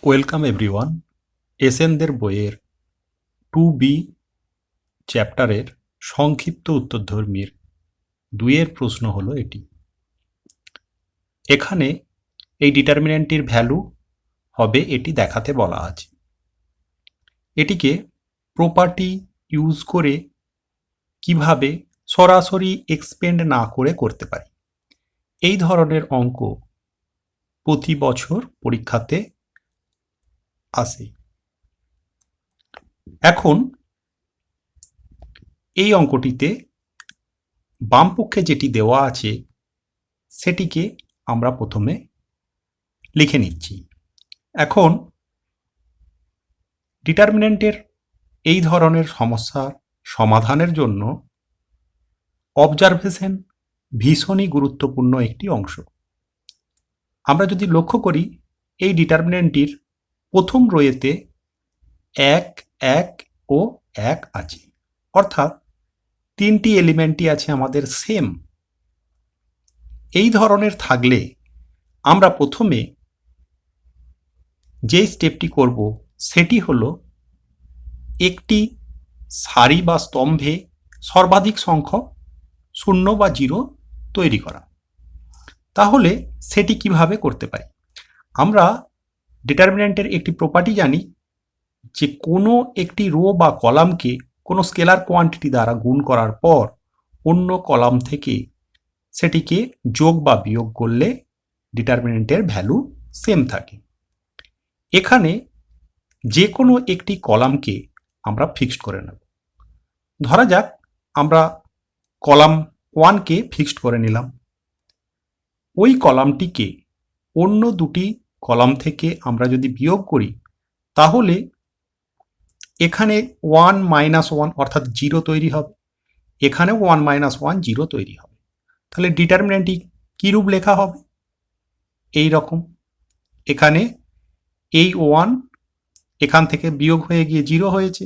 Welcome everyone. এসএনদের বইয়ের 2B চ্যাপ্টারের সংক্ষিপ্ত উত্তরধর্মীর 2-এর প্রশ্ন হলো এটি। এখানে এই ডিটারমিন্যান্টটির ভ্যালু হবে এটি দেখাতে বলা আছে। এটিকে প্রপার্টি ইউজ করে কিভাবে সরাসরি এক্সপেন্ড না করে করতে পারি। এই ধরনের অঙ্ক প্রতি বছর পরীক্ষাতে আসে। এখন এই অঙ্কটিতে বামপক্ষে যেটি দেওয়া আছে সেটিকে আমরা প্রথমে লিখে নিচ্ছি। এখন ডিটারমিন্যান্টের এই ধরনের সমস্যার সমাধানের জন্য অবজারভেশন ভীষণই গুরুত্বপূর্ণ একটি অংশ। আমরা যদি লক্ষ্য করি এই ডিটারমিন্যান্টটির প্রথম রোয়েতে 1, 1 ও 1 আছে, অর্থাৎ তিনটি এলিমেন্টই আছে আমাদের সেম। এই ধরনের থাকলে আমরা প্রথমে যেই স্টেপটি করব সেটি হলো একটি সারি বা স্তম্ভে সর্বাধিক সংখ্যক 0 বা 0 তৈরি করা। তাহলে সেটি কিভাবে করতে পারি? আমরা ডিটারমিন্যান্টের একটি প্রপার্টি জানি যে কোনো একটি রো বা কলামকে কোনো স্কেলার কোয়ান্টিটি দ্বারা গুণ করার পর অন্য কলাম থেকে সেটিকে যোগ বা বিয়োগ করলে ডিটারমিন্যান্টের ভ্যালু সেম থাকে। এখানে যে কোনো একটি কলামকে আমরা ফিক্সড করে নেব। ধরা যাক আমরা কলাম 1কে ফিক্সড করে নিলাম। ওই কলামটিকে অন্য দুটি কলাম থেকে আমরা যদি বিয়োগ করি তাহলে এখানে 1 - 1 অর্থাৎ 0 তৈরি হবে, এখানেও 1 - 1 0 তৈরি হবে। তাহলে ডিটারমিন্যান্টটি কী রূপ লেখা হবে? এই রকম, এখানে এই 1 এখান থেকে বিয়োগ হয়ে গিয়ে 0 হয়েছে,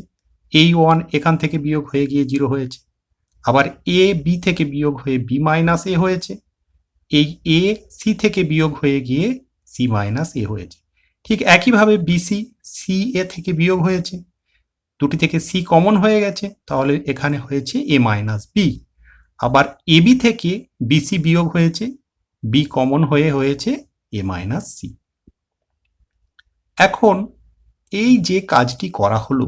এই 1 এখান থেকে বিয়োগ হয়ে গিয়ে 0 হয়েছে, আবার এ বি থেকে বিয়োগ হয়ে বি মাইনাস এ হয়েছে, এই এ সি থেকে বিয়োগ হয়ে গিয়ে সি মাইনাস এ হয়েছে। ঠিক একইভাবে বিসি সি এ থেকে বিয়োগ হয়েছে, দুটি থেকে সি কমন হয়ে গেছে, তাহলে এখানে হয়েছে এ মাইনাস বি। আবার এবি থেকে বিসি বিয়োগ হয়েছে, বি কমন হয়ে হয়েছে এ মাইনাস সি। এখন এই যে কাজটি করা হলো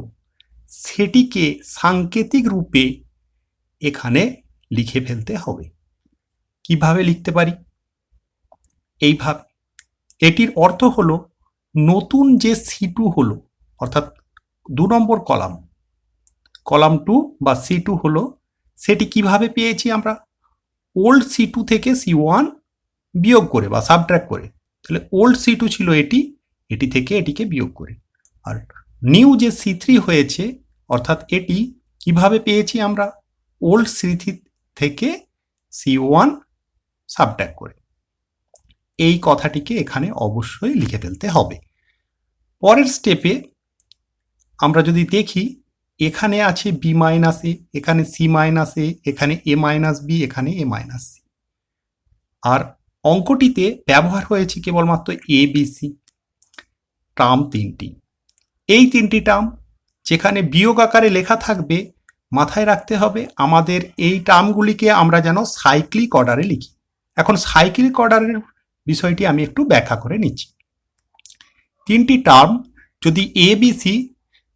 সেটিকে সাংকেতিক রূপে এখানে লিখে ফেলতে হবে। কিভাবে লিখতে পারি? এইভাবে। এটির অর্থ হলো নতুন যে C2 হলো, অর্থাৎ 2 নম্বর কলাম 2 বা C2 হলো, সেটি কিভাবে পেয়েছি আমরা? ওল্ড C2 থেকে C1 বিয়োগ করে বা সাবট্র্যাক্ট করে। তাহলে ওল্ড C2 ছিল এটি থেকে এটিকে বিয়োগ করে। আর নিউ যে C3 হয়েছে, অর্থাৎ এটি কিভাবে পেয়েছি আমরা? ওল্ড C3 থেকে C1 সাবট্র্যাক্ট করে। এই কথাটিকে এখানে অবশ্যই লিখে ফেলতে হবে। পরের স্টেপে আমরা যদি দেখি, এখানে আছে বি মাইনাস এ, এখানে সি মাইনাস এ, এখানে এ মাইনাস বি, এখানে এ মাইনাস সি। আর অঙ্কটিতে ব্যবহার হয়েছে কেবলমাত্র এ বি সি টার্ম তিনটি। এই তিনটি টার্ম যেখানে বিয়োগ আকারে লেখা থাকবে, মাথায় রাখতে হবে আমাদের এই টার্মগুলিকে আমরা যেন সাইক্লিক অর্ডারে লিখি। এখন সাইক্লিক অর্ডারের বিষয়টি আমি একটু ব্যাখ্যা করে নিচ্ছি। তিনটি টার্ম যদি এ বি সি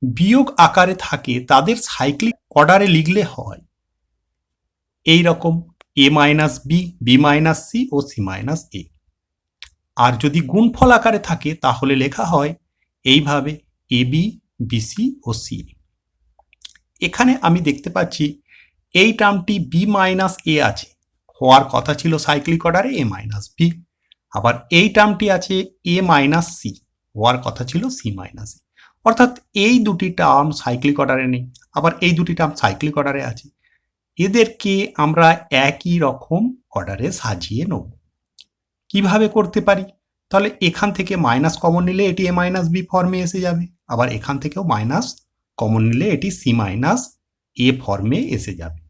বিয়োগ আকারে থাকে তাদের সাইক্লিক অর্ডারে লিখলে হয় এই রকম A minus B, B minus C ও সি মাইনাস এ। আর যদি গুণফল আকারে থাকে তাহলে লেখা হয় এইভাবে এ বি, বি সি ও সি। এখানে আমি দেখতে পাচ্ছি এই টার্মটি বি মাইনাস এ আছে, হওয়ার কথা ছিল সাইক্লিক অর্ডারে এ মাইনাস বি। আবার এই টার্মটি আছে এ মাইনাস সি, হওয়ার কথা ছিল সি মাইনাস এ। অর্থাৎ এই দুটি টার্ম সাইক্লিক অর্ডারে নেই, আবার এই দুটি টার্ম সাইক্লিক অর্ডারে আছে। এদেরকে আমরা একই রকম অর্ডারে সাজিয়ে নেব। কিভাবে করতে পারি? তাহলে এখান থেকে মাইনাস কমন নিলে এটি এ মাইনাস বি ফর্মে এসে যাবে, আবার এখান থেকেও মাইনাস কমন নিলে এটি সি মাইনাস এ ফর্মে এসে যাবে।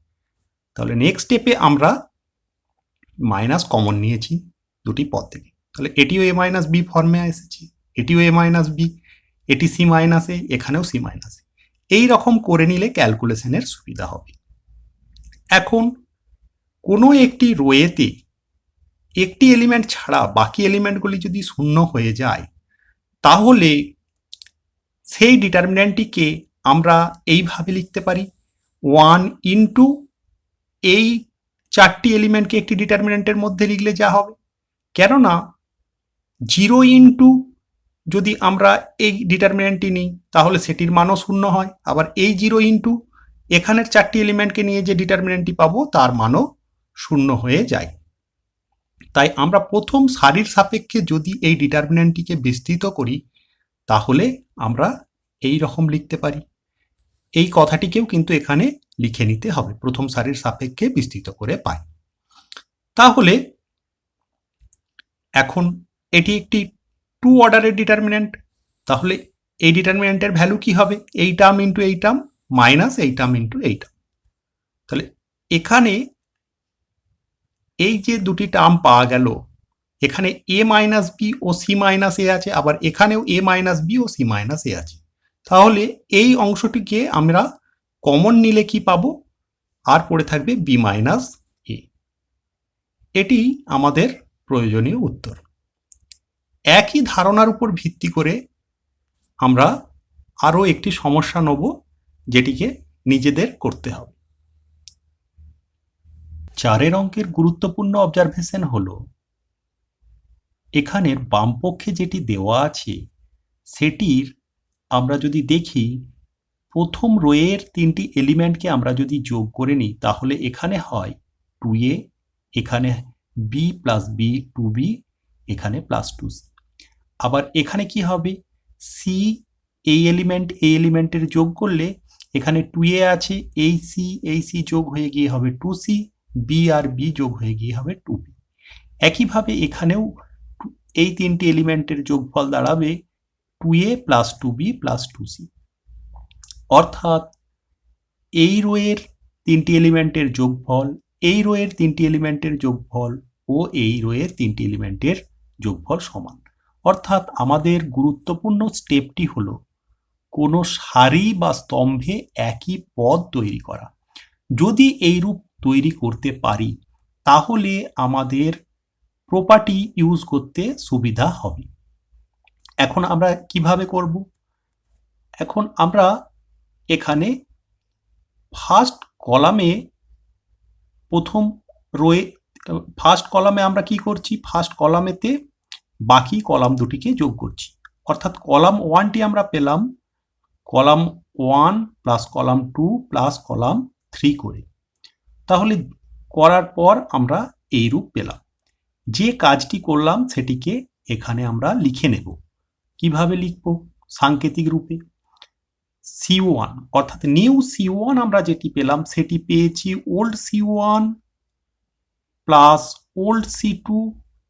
তাহলে নেক্সট স্টেপে আমরা মাইনাস কমন নিয়েছি দুটি পদ থেকে, তাহলে এটিও এ মাইনাস বি ফর্মে এসেছে, এটিও এ মাইনাস বি, এটি সি মাইনাস এ, এখানেও সি মাইনাস এ। এই রকম করে নিলে ক্যালকুলেশনের সুবিধা হবে। এখন কোনো একটি রোয়েতে একটি এলিমেন্ট ছাড়া বাকি এলিমেন্টগুলি যদি শূন্য হয়ে যায়, তাহলে সেই ডিটারমিন্যান্টটিকে আমরা এইভাবে লিখতে পারি, 1 ইন্টু এই চারটি এলিমেন্টকে একটি ডিটারমিন্যান্টের মধ্যে লিখলে যা হবে, কেননা 0 ইন্টু যদি আমরা এই ডিটারমিন্যান্টটি নিই তাহলে সেটির মানও শূন্য হয়, আবার এই 0 ইন্টু এখানের চারটি এলিমেন্টকে নিয়ে যে ডিটারমিন্যান্টটি পাবো তার মানও শূন্য হয়ে যায়। তাই আমরা প্রথম সারির সাপেক্ষে যদি এই ডিটারমিন্যান্টটিকে বিস্তৃত করি তাহলে আমরা এই রকম লিখতে পারি। এই কথাটিকেও কিন্তু এখানে লিখে নিতে হবে, প্রথম সারির সাপেক্ষে বিস্তৃত করে পাই। তাহলে এখন এটি একটি 2 অর্ডারের ডিটারমিন্যান্ট, তাহলে এই ডিটারমিন্যান্টের ভ্যালু কি হবে, এই টার্ম ইন্টু এই টার্ম মাইনাস এই টার্ম ইন্টু এই টার্ম। তাহলে এখানে এই যে দুটি টার্ম পাওয়া গেল, এখানে A minus B O C minus এ আছে, আবার এখানেও এ মাইনাস বি ও সি মাইনাস এ আছে। তাহলে এই অংশটিকে আমরা কমন নিলে কি পাবো, আর পড়ে থাকবে বি মাইনাস এ। এটি আমাদের প্রয়োজনীয় উত্তর। একই ধারণার উপর ভিত্তি করে আমরা আরও একটি সমস্যা নেব, যেটিকে নিজেদের করতে হবে। 4 অঙ্কের গুরুত্বপূর্ণ অবজারভেশন হলো, এখানের বামপক্ষে যেটি দেওয়া আছে সেটির আমরা যদি দেখি, প্রথম রোয়ের 3টি এলিমেন্টকে আমরা যদি যোগ করে নিই তাহলে এখানে হয় 2a, এখানে b প্লাস b 2b, এখানে প্লাস 2c। আবার এখানে কি হবে, c এই এলিমেন্টের যোগ করলে এখানে 2a আছে, এই c যোগ হয়ে গিয়ে হবে 2c, b আর b যোগ হয়ে গিয়ে হবে 2b। একইভাবে এখানেও এই 3টি এলিমেন্টের যোগফল দাঁড়াবে 2a plus 2b plus 2c। অর্থাৎ এই রোয়ের 3টি এলিমেন্টের যোগফল, এই রোয়ের 3টি এলিমেন্টের যোগফল ও এই রোয়ের 3টি এলিমেন্টের যোগফল সমান। অর্থাৎ আমাদের গুরুত্বপূর্ণ স্টেপটি হলো কোনো সারি বা স্তম্ভে একই পদ তৈরি করা। যদি এই রূপ তৈরি করতে পারি তাহলে আমাদের প্রপার্টি ইউজ করতে সুবিধা হবে। এখন আমরা কিভাবে করব, এখন আমরা এখানে ফার্স্ট কলামে আমরা কি করছি, ফার্স্ট কলামেতে বাকি কলাম দুটিকে যোগ করছি। অর্থাৎ কলাম 1টি আমরা পেলাম column 1 plus column 2 plus column 3 করে। তাহলে করার পর আমরা এই রূপ পেলাম। যে কাজটি করলাম সেটিকে এখানে আমরা লিখে নেব। কিভাবে লিখব, সাংকেতিক রূপে C1, অর্থাৎ নিউ C1 আমরা যেটি পেলাম সেটি পেয়েছি old C1 plus old C2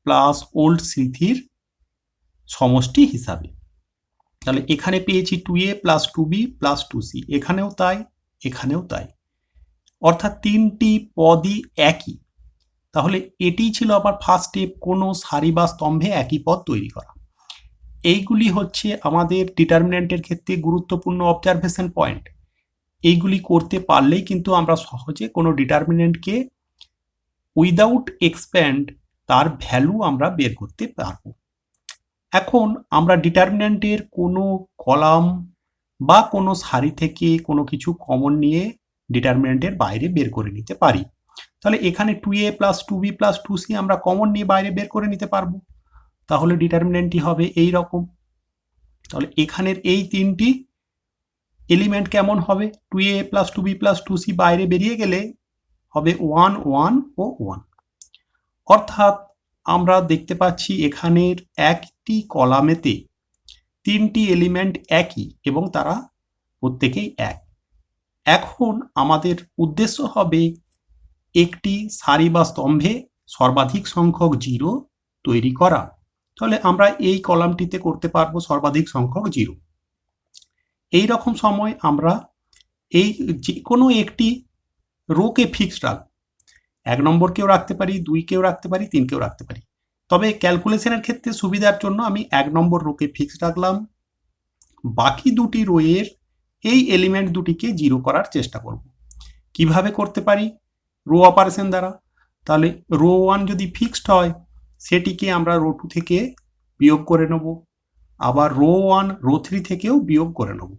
plus old C3 সমষ্টি হিসাবে। তাহলে এখানে পেয়েছি 2a plus 2b plus 2c, এখানেও তাই, এখানেও তাই, অর্থাৎ 3টি পদই একই। তাহলে এটি ছিল আবার ফার্স্ট স্টেপ, কোনো সারি বা স্তম্ভে একই পদ তৈরি করা। এইগুলি হচ্ছে আমাদের ডিটারমিন্যান্টের ক্ষেত্রে গুরুত্বপূর্ণ অবজারভেশন পয়েন্ট। এইগুলি করতে পারলেই কিন্তু আমরা সহজে কোনো ডিটারমিন্যান্টকে উইদাউট এক্সপ্যান্ড তার ভ্যালু আমরা বের করতে পারব। এখন আমরা ডিটারমিন্যান্টের কোনো কলাম বা কোনো সারি থেকে কোনো কিছু কমন নিয়ে ডিটারমিন্যান্টের বাইরে বের করে নিতে পারি। তাহলে এখানে 2a plus 2b plus 2c আমরা কমন নিয়ে বাইরে বের করে নিতে পারবো। তাহলে ডিটারমিন্যান্টটি হবে এই রকম। তাহলে এখানের এই 3টি এলিমেন্ট কেমন হবে, 2a plus 2b plus 2c বাইরে বেরিয়ে গেলে হবে 1 1 ও 1। অর্থাৎ আমরা দেখতে পাচ্ছি এখানের একটি কলামেতে 3টি এলিমেন্ট একই এবং তারা প্রত্যেকেই এক। এখন আমাদের উদ্দেশ্য হবে একটি সারি বা স্তম্ভে সর্বাধিক সংখ্যক 0 তৈরি করা। তাহলে আমরা এই কলামটিতে করতে পারবো সর্বাধিক সংখ্যক 0। এই রকম সময় আমরা এই যে কোনো একটি রোকে ফিক্সড রাখব। 1 নম্বরকেও রাখতে পারি, 2কেও রাখতে পারি, 3কেও রাখতে পারি। তবে ক্যালকুলেশনের ক্ষেত্রে সুবিধার জন্য আমি 1 নম্বর রোকে ফিক্সড রাখলাম, বাকি দুটি রোয়ের এই এলিমেন্ট দুটিকে 0 করার চেষ্টা করব। কিভাবে করতে পারি? রো অপারেশন দ্বারা। তাহলে রো 1 যদি ফিক্সড হয় সেটিকে আমরা রো 2 থেকে বিয়োগ করে নেব, আবার রো 1 রো 3 থেকেও বিয়োগ করে নেব।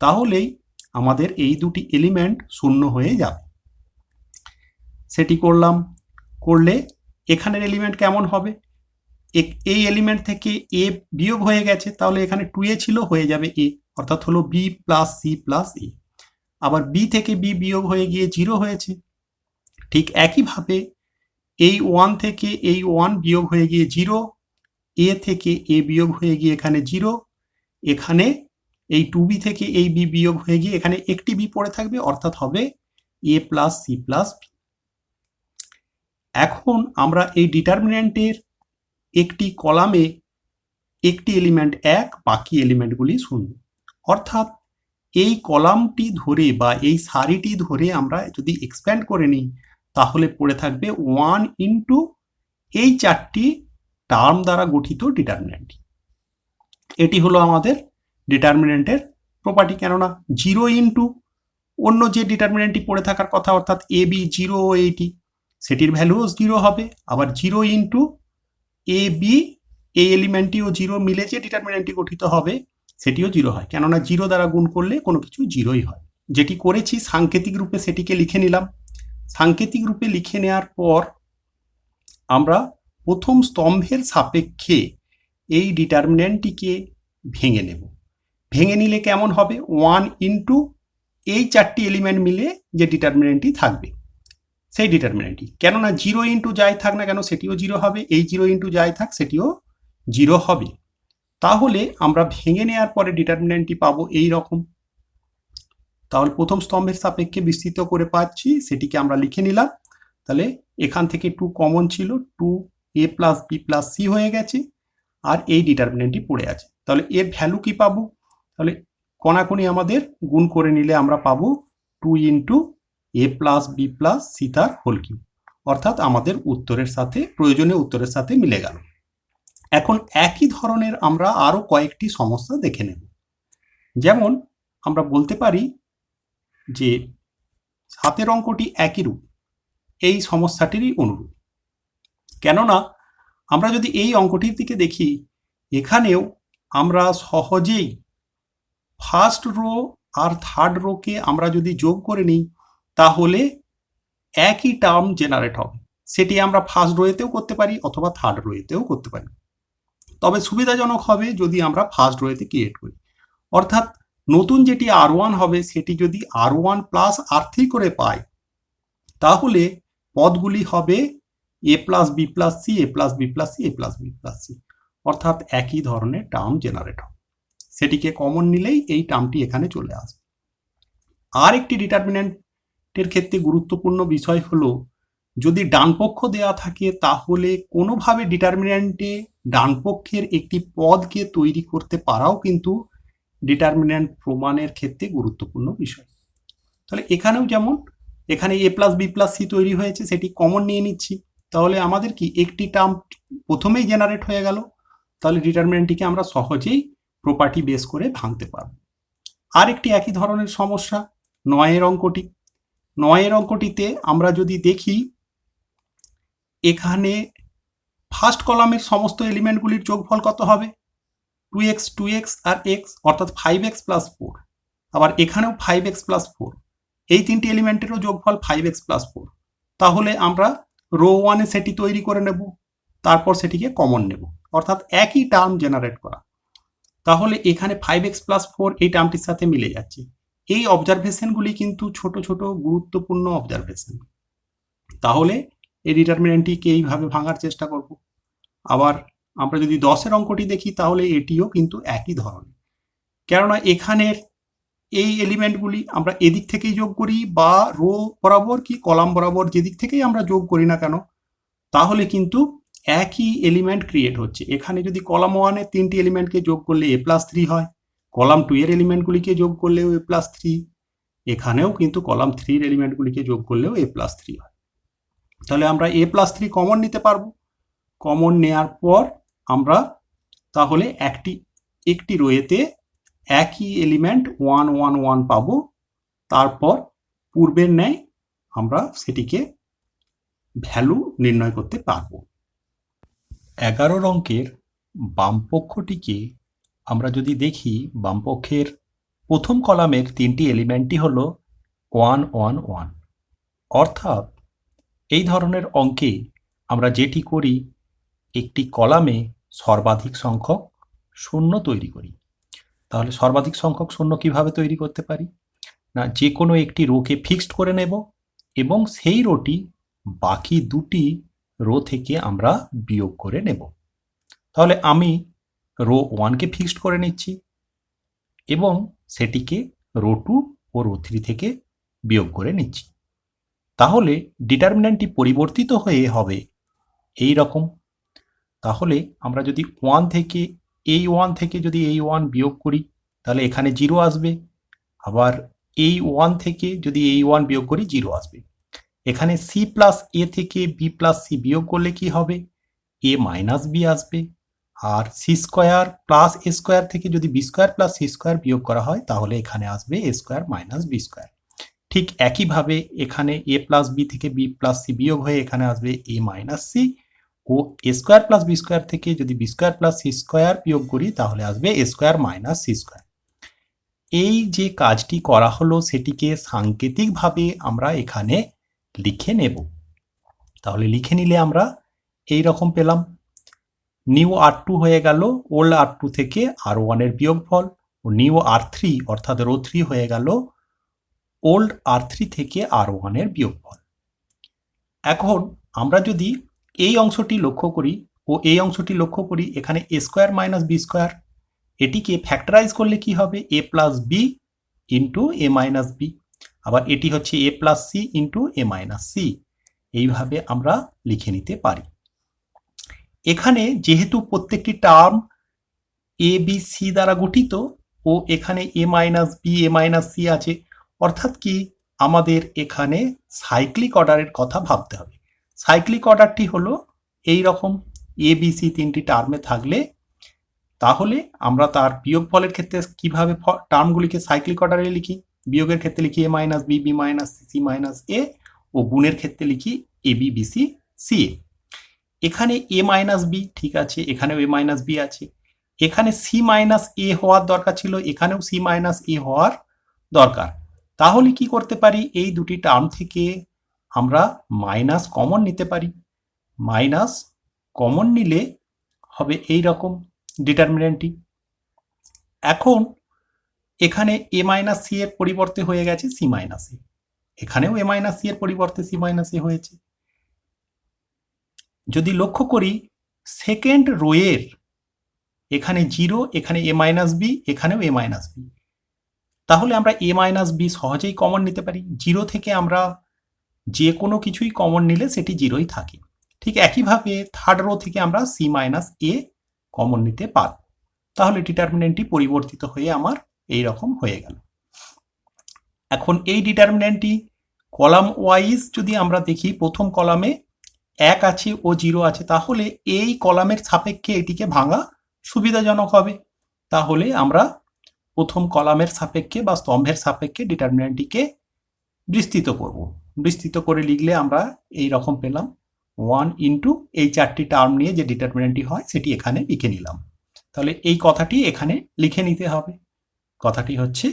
তাহলেই আমাদের এই দুটি এলিমেন্ট শূন্য হয়ে যাবে। সেটি করলাম, করলে এখানের এলিমেন্ট কেমন হবে? এই এলিমেন্ট থেকে এ বিয়োগ হয়ে গেছে, তাহলে এখানে 2a ছিল, হয়ে যাবে a, অর্থাৎ হলো b plus c plus a। আবার b থেকে b বিয়োগ হয়ে গিয়ে 0 হয়েছে। ঠিক একইভাবে এই 1 থেকে এই 1 বিয়োগ হয়ে গিয়ে 0, a থেকে a বিয়োগ হয়ে গিয়ে এখানে 0, এখানে এই 2b থেকে এই b বিয়োগ হয়ে গিয়ে এখানে একটি b পড়ে থাকবে, অর্থাৎ হবে a plus c plus b। এখন আমরা এই ডিটারমিন্যান্টের একটি কলামে একটি এলিমেন্ট 1, বাকি এলিমেন্টগুলি 0, অর্থাৎ এই কলামটি ধরে বা এই সারিটি ধরে আমরা যদি এক্সপ্যান্ড করে নিই তাহলে পড়ে থাকবে 1 ইন্টু এই 4টি টার্ম দ্বারা গঠিত ডিটারমিন্যান্ট। এটি হলো আমাদের ডিটারমিন্যান্টের প্রপার্টি, কেননা 0 ইন্টু অন্য যে ডিটারমিন্যান্টটি পড়ে থাকার কথা অর্থাৎ এ বি 0 ও এইটি, সেটির ভ্যালুও 0 হবে। আবার 0 ইন্টু এ বি, এই এলিমেন্টটিও 0 মিলে যে ডিটারমিন্যান্টটি গঠিত হবে সেটিও 0 হয়, কেননা 0 দ্বারা গুণ করলে কোনো কিছু 0ই হয়। যেটি করেছি সাংকেতিক রূপে সেটিকে লিখে নিলাম। সাংকেতিক রূপে লিখে নেওয়ার পর আমরা প্রথম স্তম্ভের সাপেক্ষে এই ডিটারমিন্যান্টটিকে ভেঙে নেব। ভেঙে নিলে কেমন হবে? 1 ইন্টু এই 4টি এলিমেন্ট মিলে যে ডিটারমিন্যান্টটি থাকবে সেই ডিটারমিন্যান্টটি, কেননা 0 ইন্টু যাই থাক না কেন সেটিও 0 হবে, এই 0 ইন্টু যাই থাক সেটিও 0 হবে। তাহলে আমরা ভেঙে নেওয়ার পরে ডিটারমিন্যান্টটি পাবো এই রকম। তাহলে প্রথম স্তম্ভের সাপেক্ষে বিস্তৃত করে পাচ্ছি, সেটিকে আমরা লিখে নিলাম। তাহলে এখান থেকে 2 কমন ছিল, 2a plus b plus c হয়ে গেছে, আর এই ডিটারমিন্যান্টটি পড়ে আছে। তাহলে এর ভ্যালু কি পাবো? তাহলে কোনাকুনি আমাদের গুণ করে নিলে আমরা পাবো 2 into a plus b plus c তার হোল কিউব, অর্থাৎ আমাদের উত্তরের সাথে, প্রয়োজনীয় উত্তরের সাথে মিলে গেল। এখন একই ধরনের আমরা আরো কয়েকটি সমস্যা দেখে নেব। যেমন আমরা বলতে পারি যে 7 অঙ্কটি একই রূপ, এই সমস্যাটিরই অনুরূপ। কেননা আমরা যদি এই অঙ্কটির দিকে দেখি, এখানেও আমরা সহজেই ফার্স্ট রো আর থার্ড রোকে আমরা যদি যোগ করে নিই তাহলে একই টার্ম জেনারেট হবে। সেটি আমরা ফার্স্ট রোয়েতেও করতে পারি অথবা থার্ড রোয়েতেও করতে পারি, তবে সুবিধাজনক হবে যদি আমরা ফার্স্ট রোয়েতে ক্রিয়েট করি। অর্থাৎ নতুন যেটি r1 হবে সেটি যদি r1 প্লাস r3 করে পাই তাহলে পদগুলি হবে a plus b plus c, a plus b plus c, a plus b plus c, অর্থাৎ একই ধরনের টার্ম জেনারেট হবে। সেটিকে কমন নিলেই এই টার্মটি এখানে চলে আসবে। আর একটি ডিটারমিন্যান্টের ক্ষেত্রে গুরুত্বপূর্ণ বিষয় হলো, যদি ডানপক্ষ দেওয়া থাকে তাহলে কোনোভাবে ডিটারমিন্যান্টে ডানপক্ষের একটি পদকে তৈরি করতে পারাও কিন্তু ডিটারমিন্যান্ট প্রমাণের ক্ষেত্রে গুরুত্বপূর্ণ বিষয়। তাহলে এখানেও যেমন এখানে a plus b plus c তৈরি হয়েছে, সেটি কমন নিয়ে নিচ্ছি, তাহলে আমাদের কি একটি টার্ম প্রথমেই জেনারেট হয়ে গেল। তাহলে ডিটারমিন্যান্টটিকে আমরা সহজেই প্রপার্টি বেস করে ভাঙতে পারব। আর একটি একই ধরনের সমস্যা 9 অঙ্কটি। 9 অঙ্কটিতে আমরা যদি দেখি, এখানে ফার্স্ট কলামের সমস্ত এলিমেন্টগুলির যোগফল কত হবে? 2x 2x আর x, অর্থাৎ 5x প্লাস 4। আবার এখানেও 5x প্লাস 4, এই তিনটি এলিমেন্টেরও যোগফল 5x প্লাস 4। তাহলে আমরা রো 1 এ সেটি তৈরি করে নেব, তারপর সেটিকে কমন নেব, অর্থাৎ একই টার্ম জেনারেট করা। তাহলে এখানে 5x প্লাস 4 এই টার্মটির সাথে মিলে যাচ্ছে। এই অবজারভেশনগুলি কিন্তু ছোট ছোট গুরুত্বপূর্ণ অবজারভেশন। তাহলে এই ডিটারমিন্যান্টটিকে এইভাবে ভাঙার চেষ্টা করব। আবার আমরা যদি 10 অঙ্কটি দেখি তাহলে এটিও কিন্তু একই ধরনের, কেননা এখানের এই এলিমেন্টগুলি আমরা এদিক থেকেই যোগ করি বা রো বরাবর কি কলাম বরাবর যেদিক থেকেই আমরা যোগ করি না কেন, তাহলে কিন্তু একই এলিমেন্ট ক্রিয়েট হচ্ছে। এখানে যদি কলাম 1 এর 3টি এলিমেন্টকে যোগ করলে a প্লাস 3 হয়, কলাম 2 এর এলিমেন্টগুলিকে যোগ করলেও a প্লাস 3, এখানেও কিন্তু কলাম 3 এর এলিমেন্টগুলিকে যোগ করলেও a প্লাস 3 হয়। তাহলে আমরা a প্লাস 3 কমন নিতে পারবো, কমন নেয়ার পর আমরা তাহলে একটি রোয়েতে একই এলিমেন্ট 1 1 1 পাবো। তারপর পূর্বের ন্যায় আমরা সেটিকে ভ্যালু নির্ণয় করতে পারব। 11 অঙ্কের বামপক্ষটিকে আমরা যদি দেখি, বামপক্ষের প্রথম কলামের তিনটি এলিমেন্টই হলো 1 1 1। অর্থাৎ এই ধরনের অঙ্কে আমরা যেটি করি, একটি কলামে সর্বাধিক সংখ্যক শূন্য তৈরি করি। তাহলে সর্বাধিক সংখ্যক শূন্য কিভাবে তৈরি করতে পারি? না, যে কোনো একটি রোকে ফিক্সড করে নেব এবং সেই রোটি বাকি দুটি রো থেকে আমরা বিয়োগ করে নেব। তাহলে আমি রো 1কে ফিক্সড করে নিচ্ছি এবং সেটিকে রো 2 ও রো 3 থেকে বিয়োগ করে নিচ্ছি। তাহলে ডিটারমিন্যান্টটি পরিবর্তিত হয়ে হবে এই রকম। তাহলে আমরা যদি 1 থেকে এই 1 থেকে যদি এই 1 বিয়োগ করি তাহলে এখানে 0 আসবে। আবার এই 1 থেকে যদি এই 1 বিয়োগ করি 0 আসবে। এখানে সি প্লাস এ থেকে বি প্লাস সি বিয়োগ করলে কি হবে? এ মাইনাস বি আসবে। আর সি স্কোয়ার প্লাস এ স্কোয়ার থেকে যদি b square plus C square বিয়োগ করা হয় তাহলে এখানে আসবে a square minus b square. ঠিক একইভাবে এখানে এ প্লাস বি থেকে বি প্লাস সি বিয়োগ হয়ে এখানে আসবে এ মাইনাস সি, ও a square plus B square থেকে যদি b square plus C square বিয়োগ করি তাহলে আসবে a square minus c square. এই যে কাজটি করা হলো সেটিকে সাংকেতিকভাবে আমরা এখানে লিখে নেব। তাহলে লিখে নিলে আমরা এই রকম পেলাম, নিউ R2 হয়ে গেল ওল্ড R2 থেকে R1 এর বিয়োগফল, ও নিউ R3 অর্থাৎ রো 3 হয়ে গেল ওল্ড R3 থেকে R1 এর বিয়োগফল। এখন আমরা যদি এই অংশটি লক্ষ্য করি ও এই অংশটি লক্ষ্য করি, এখানে এ স্কোয়ার মাইনাস বি স্কোয়ার, এটিকে ফ্যাক্টরাইজ করলে কি হবে? এ প্লাস বি ইন্টু এ মাইনাস বি। আবার এটি হচ্ছে এ প্লাস সি ইন্টু এ মাইনাস সি। এইভাবে আমরা লিখে নিতে পারি। এখানে যেহেতু প্রত্যেকটি টার্ম এ বি সি দ্বারা গঠিত ও এখানে A minus B A minus C আছে, অর্থাৎ কি আমাদের এখানে সাইক্লিক অর্ডারের কথা ভাবতে হবে। সাইক্লিক অর্ডারটি হলো এই রকম, এ বি সি তিনটি টার্মে থাকলে তাহলে আমরা তার বিয়োগফলের ক্ষেত্রে কিভাবে টার্মগুলিকে সাইক্লিক অর্ডারে লিখি? বিয়োগের ক্ষেত্রে লিখি A minus B B minus C C minus A, ও গুণের ক্ষেত্রে লিখি A B B C C A. এখানে এ মাইনাস বি ঠিক আছে, এখানেও এ মাইনাস বি আছে। এখানে সি মাইনাস এ হওয়ার দরকার ছিল, এখানেও সি মাইনাস এ হওয়ার দরকার। তাহলে কি করতে পারি? এই দুটি টার্ম থেকে আমরা মাইনাস কমন নিতে পারি। মাইনাস কমন নিলে হবে এই রকম ডিটারমিন্যান্টটি। এখন এখানে এ মাইনাস সি এর পরিবর্তে হয়ে গেছে সি মাইনাস এ, এখানেও এ মাইনাস সি এর পরিবর্তে সি মাইনাস এ হয়েছে। যদি লক্ষ্য করি সেকেন্ড রোয়ের এখানে 0, এখানে এ মাইনাস বি, এখানেও এ মাইনাস বি, তাহলে আমরা এ মাইনাস বি সহজেই কমন নিতে পারি। 0 থেকে আমরা যে কোনো কিছুই কমন নিলে সেটি 0ই থাকে। ঠিক একইভাবে থার্ড রো থেকে আমরা সি মাইনাস এ কমন নিতে পারব। তাহলে ডিটারমিন্যান্টটি পরিবর্তিত হয়ে আমার এই রকম হয়ে গেল। এখন এই ডিটারমিন্যান্টটি কলাম ওয়াইজ যদি আমরা দেখি, প্রথম কলামে 1 আছে ও 0 আছে, তাহলে এই কলামের সাপেক্ষে এটিকে ভাঙা সুবিধাজনক হবে। তাহলে আমরা প্রথম কলামের সাপেক্ষে বা স্তম্ভের সাপেক্ষে ডিটারমিন্যান্টটিকে বিস্তৃত করব। বিস্তৃত করে লিখলে আমরা এই রকম পেলাম 1 ইন্টু এই চারটি টার্ম নিয়ে যে ডিটারমিন্যান্টটি হয় সেটি এখানে লিখে নিলাম। তাহলে এই কথাটি এখানে লিখে নিতে হবে। কথাটি হচ্ছে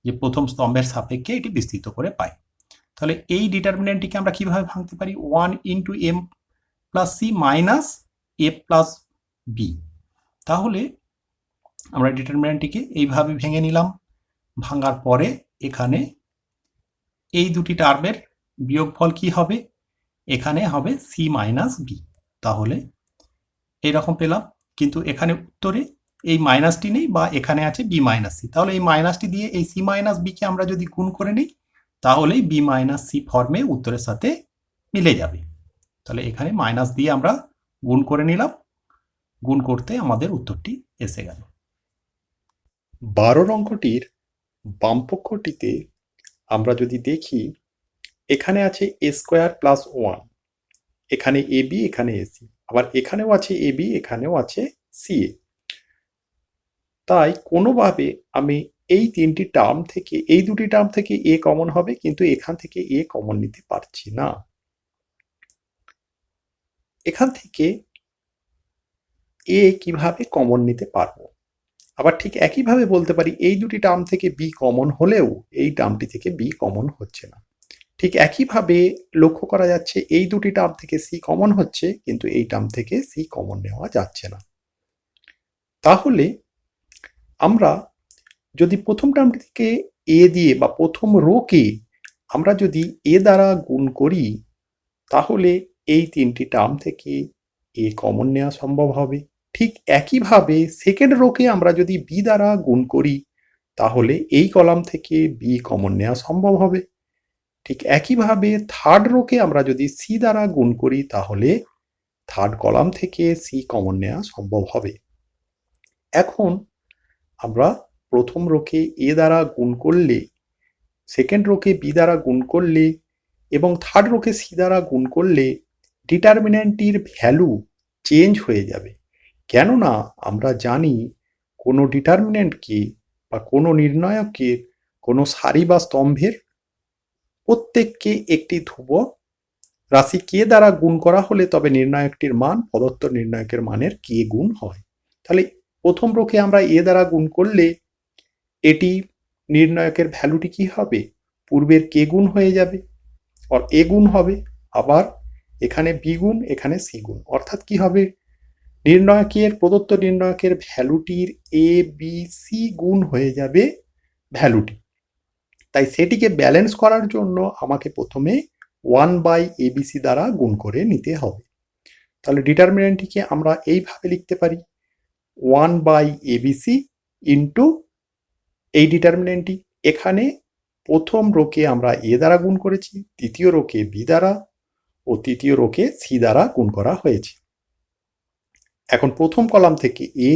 যে প্রথম স্তম্ভের সাপেক্ষে এটি বিস্তৃত করে পাই। তাহলে এই ডিটারমিন্যান্টটিকে আমরা কিভাবে ভাঙতে পারি? 1 into M plus C minus A plus B. তাহলে আমরা ডিটারমিন্যান্টটিকে এইভাবে ভেঙে নিলাম। ভাঙার পরে এখানে এই দুটি টার্মের বিয়োগফল কি হবে? এখানে হবে সি মাইনাস বি। তাহলে এইরকম পেলাম, কিন্তু এখানে উত্তরে এই মাইনাসটি নেই বা এখানে আছে বি মাইনাস সি। তাহলে এই মাইনাসটি দিয়ে এই সি মাইনাস বিকে আমরা যদি গুণ করে নিই তাহলেই বি মাইনাস সি ফর্মে উত্তরের সাথে মিলে যাবে। তাহলে এখানে মাইনাস দিয়ে আমরা গুণ করে নিলাম, গুণ করতে আমাদের উত্তরটি এসে গেল। 12 অঙ্কটির বামপক্ষটিতে আমরা যদি দেখি, এখানে আছে এ স্কোয়ার প্লাস 1, এখানে এ বি, এখানে এসি। আবার এখানেও আছে AB, এখানেও আছে CA। তাই কোনোভাবে আমি এই তিনটি টার্ম থেকে, এই দুটি টার্ম থেকে A কমন হবে, কিন্তু এখান থেকে A কমন নিতে পারছি না। এখান থেকে A কিভাবে কমন নিতে পারবো? আবার ঠিক একইভাবে বলতে পারি এই দুটি টার্ম থেকে B কমন হলেও এই টার্মটি থেকে B কমন হচ্ছে না। ঠিক একইভাবে লক্ষ্য করা যাচ্ছে এই দুটি টার্ম থেকে C কমন হচ্ছে, কিন্তু এই টার্ম থেকে C কমন নেওয়া যাচ্ছে না। তাহলে আমরা যদি প্রথম টার্মটি থেকে A দিয়ে বা প্রথম রোকে আমরা যদি A দ্বারা গুণ করি, তাহলে এই তিনটি টার্ম থেকে A কমন নেওয়া সম্ভব হবে। ঠিক একইভাবে সেকেন্ড রোকে আমরা যদি B দ্বারা গুণ করি, তাহলে এই কলাম থেকে B কমন নেওয়া সম্ভব হবে। ঠিক একইভাবে থার্ড রোকে আমরা যদি C দ্বারা গুণ করি, তাহলে থার্ড কলাম থেকে C কমন নেওয়া সম্ভব হবে। এখন আমরা প্রথম রোকে A দ্বারা গুণ করলে, সেকেন্ড রোকে B দ্বারা গুণ করলে এবং থার্ড রোকে C দ্বারা গুণ করলে ডিটারমিন্যান্টটির ভ্যালু চেঞ্জ হয়ে যাবে। কেননা আমরা জানি কোনো ডিটারমিন্যান্টকে বা কোনো নির্ণায়কের কোনো সারি বা স্তম্ভের প্রত্যেককে একটি ধ্রুবক রাশি কে দ্বারা গুণ করা হলে তবে নির্ণায়কটির মান প্রদত্ত নির্ণায়কের মানের কে গুণ হয়। তাহলে প্রথম রোকে আমরা এ দ্বারা গুণ করলে এটি নির্ণায়কের ভ্যালুটি কি হবে? পূর্বের কে গুণ হয়ে যাবে, আর এ গুণ হবে, আবার এখানে বি গুণ, এখানে সি গুণ, অর্থাৎ কি হবে? নির্ণায়কের প্রদত্ত নির্ণায়কের ভ্যালুটির এ বি সি গুণ হয়ে যাবে ভ্যালুটি। তাই সেটিকে ব্যালেন্স করার জন্য আমাকে প্রথমে 1/ABC দ্বারা গুণ করে নিতে হবে। তাহলে ডিটারমিন্যান্টটিকে আমরা এইভাবে লিখতে পারি 1/ABC ইন্টু এই ডিটারমিন্যান্টটি। এখানে প্রথম রোকে আমরা এ দ্বারা গুণ করেছি, দ্বিতীয় রোকে বি দ্বারা ও তৃতীয় রোকে সি দ্বারা গুণ করা হয়েছে। এখন প্রথম কলাম থেকে এ,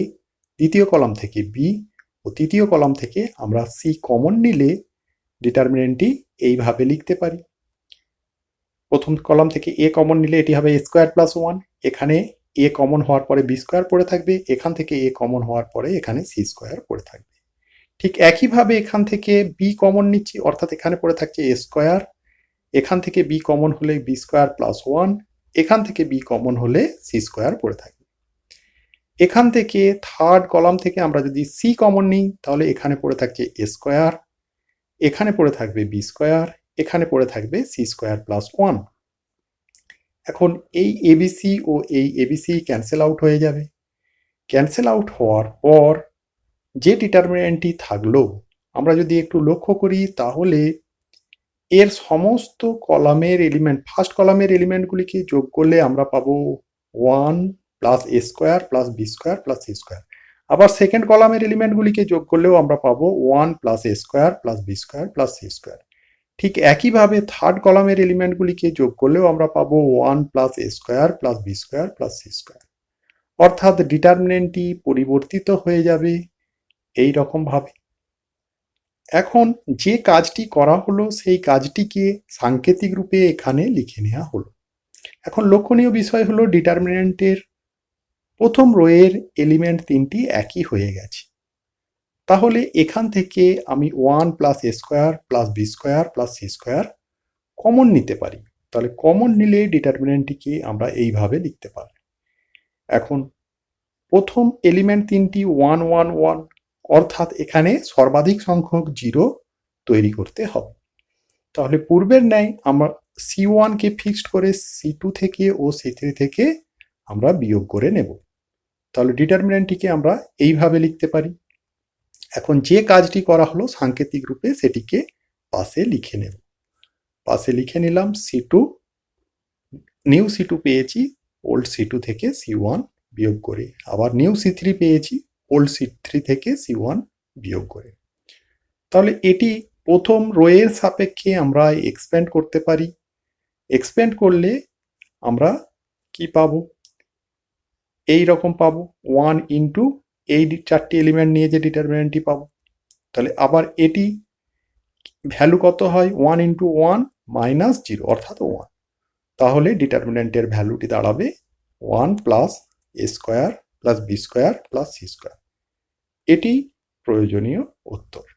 দ্বিতীয় কলাম থেকে বি ও তৃতীয় কলাম থেকে আমরা সি কমন নিলে ডিটারমিন্যান্টটি এইভাবে লিখতে পারি। প্রথম কলাম থেকে এ কমন নিলে এটি হবে স্কোয়ার প্লাস 1, এখানে এ কমন হওয়ার পরে বি স্কোয়ার পড়ে থাকবে, এখান থেকে এ কমন হওয়ার পরে এখানে সি স্কোয়ার পড়ে থাকবে। ঠিক একইভাবে এখান থেকে বি কমন নিচ্ছি, অর্থাৎ এখানে পড়ে থাকছে এ স্কোয়ার, এখান থেকে বি কমন হলে বি স্কোয়ার প্লাস 1, এখান থেকে বি কমন হলে সি স্কোয়ার পড়ে থাকবে। এখান থেকে থার্ড কলাম থেকে আমরা যদি সি কমন নিই, তাহলে এখানে পড়ে থাকছে এ স্কোয়ার, এখানে পড়ে থাকবে বি স্কোয়ার, এখানে পড়ে থাকবে সি স্কোয়ার প্লাস 1। এখন এই এবিসি ও এই এবিসি ক্যান্সেল আউট হয়ে যাবে। ক্যান্সেল আউট হওয়ার পর যে ডিটারমিন্যান্টটি থাকলো, আমরা যদি একটু লক্ষ্য করি, তাহলে এর সমস্ত কলামের এলিমেন্ট, ফার্স্ট কলামের এলিমেন্টগুলিকে যোগ করলে আমরা পাবো 1 প্লাস এ square plus B square plus C square. আবার সেকেন্ড কলামের এলিমেন্টগুলিকে যোগ করলেও আমরা পাবো 1 প্লাস এ square plus B square plus C square. ঠিক একইভাবে থার্ড কলামের এলিমেন্টগুলিকে যোগ করলেও আমরা পাবো 1 প্লাস এ square plus B square plus C square. অর্থাৎ ডিটারমিন্যান্টটি পরিবর্তিত হয়ে যাবে এই রকম ভাবে। এখন যে কাজটি করা হলো সেই কাজটিকে সাংকেতিক রূপে এখানে লিখে নেওয়া হলো। এখন লক্ষণীয় বিষয় হলো ডিটারমিন্যান্টের প্রথম রোয়ের এলিমেন্ট তিনটি একই হয়ে গেছে। তাহলে এখান থেকে আমি 1 প্লাস এ square plus B square plus C square common নিতে পারি। তাহলে কমন নিলে ডিটারমিন্যান্টটিকে আমরা এইভাবে লিখতে পারি। এখন প্রথম এলিমেন্ট তিনটি 1 1 1, অর্থাৎ এখানে সর্বাধিক সংখ্যক 0 তৈরি করতে হবে। তাহলে পূর্বের ন্যায় আমরা C1কে ফিক্সড করে C2 থেকে ও C3 থেকে আমরা বিয়োগ করে নেব। তাহলে ডিটারমিন্যান্টটিকে আমরা এইভাবে লিখতে পারি। এখন যে কাজটি করা হলো সাংকেতিক রূপে সেটিকে পাশে লিখে নেব। পাশে লিখে নিলাম C2, নিউ C2 পেয়েছি ওল্ড C2 থেকে C1 বিয়োগ করে, আবার নিউ C3 পেয়েছি ওল্ড C3 থেকে C1 বিয়োগ করে। তাহলে এটি প্রথম রোয়ের সাপেক্ষে আমরা এক্সপ্যান্ড করতে পারি। এক্সপ্যান্ড করলে আমরা কি পাবো? এই রকম পাবো 1 ইন্টু এই চারটি এলিমেন্ট নিয়ে যে ডিটারমিন্যান্টটি পাবো। তাহলে আবার এটি ভ্যালু কত হয়? 1 ইন্টু 1 মাইনাস 0, অর্থাৎ 1। তাহলে ডিটারমিন্যান্টের ভ্যালুটি দাঁড়াবে ওয়ান প্লাস এ square plus B square plus C square. এটি প্রয়োজনীয় উত্তর।